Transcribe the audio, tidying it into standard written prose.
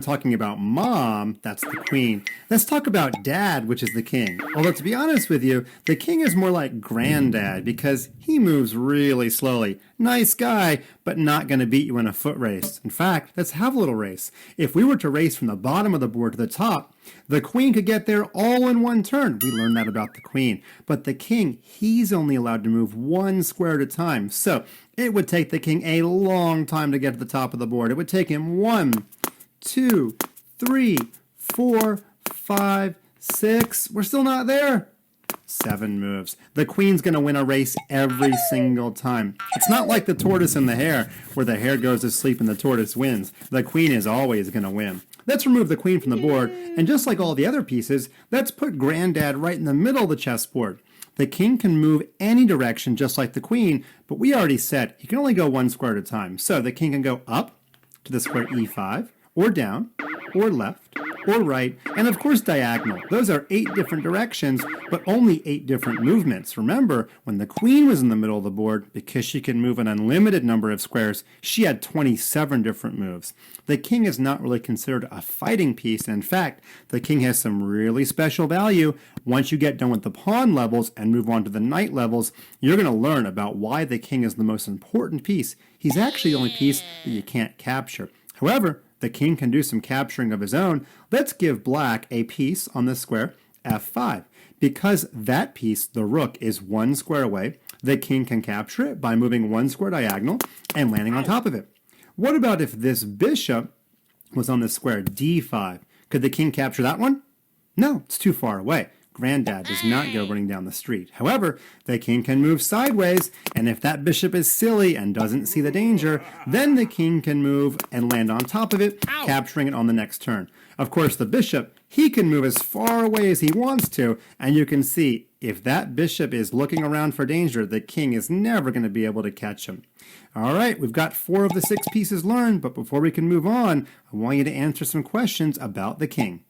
talking about mom, that's the queen. Let's talk about dad, which is the king. Although to be honest with you, the king is more like granddad because he moves really slowly. Nice guy, but not going to beat you in a foot race. In fact, let's have a little race. If we were to race from the bottom of the board to the top, the queen could get there all in one turn. We learned that about the queen. But the king, he's only allowed to move one square at a time. So it would take the king a long time to get to the top of the board. It would take him 1, 2, 3, 4, 5, 6. We're still not there. 7 moves. The queen's going to win a race every single time. It's not like the tortoise and the hare, where the hare goes to sleep and the tortoise wins. The queen is always going to win. Let's remove the queen from the board, and just like all the other pieces, let's put granddad right in the middle of the chessboard. The king can move any direction just like the queen, but we already said he can only go one square at a time. So the king can go up to the square e5, or down, or left, or right, and of course diagonal. Those are 8 different directions, but only 8 different movements. Remember, when the queen was in the middle of the board, because she can move an unlimited number of squares, she had 27 different moves. The king is not really considered a fighting piece, and in fact, the king has some really special value. Once you get done with the pawn levels and move on to the knight levels, you're going to learn about why the king is the most important piece. He's actually the only piece that you can't capture. However, the king can do some capturing of his own. Let's give black a piece on this square, f5. Because that piece, the rook, is 1 square away, the king can capture it by moving 1 square diagonal and landing on top of it. What about if this bishop was on the square d5? Could the king capture that one? No, it's too far away. Granddad does not go running down the street. However, the king can move sideways, and if that bishop is silly and doesn't see the danger, then the king can move and land on top of it, capturing it on the next turn. Of course, the bishop, he can move as far away as he wants to, and you can see if that bishop is looking around for danger, the king is never going to be able to catch him. All right, we've got 4 of the 6 pieces learned, but before we can move on, I want you to answer some questions about the king.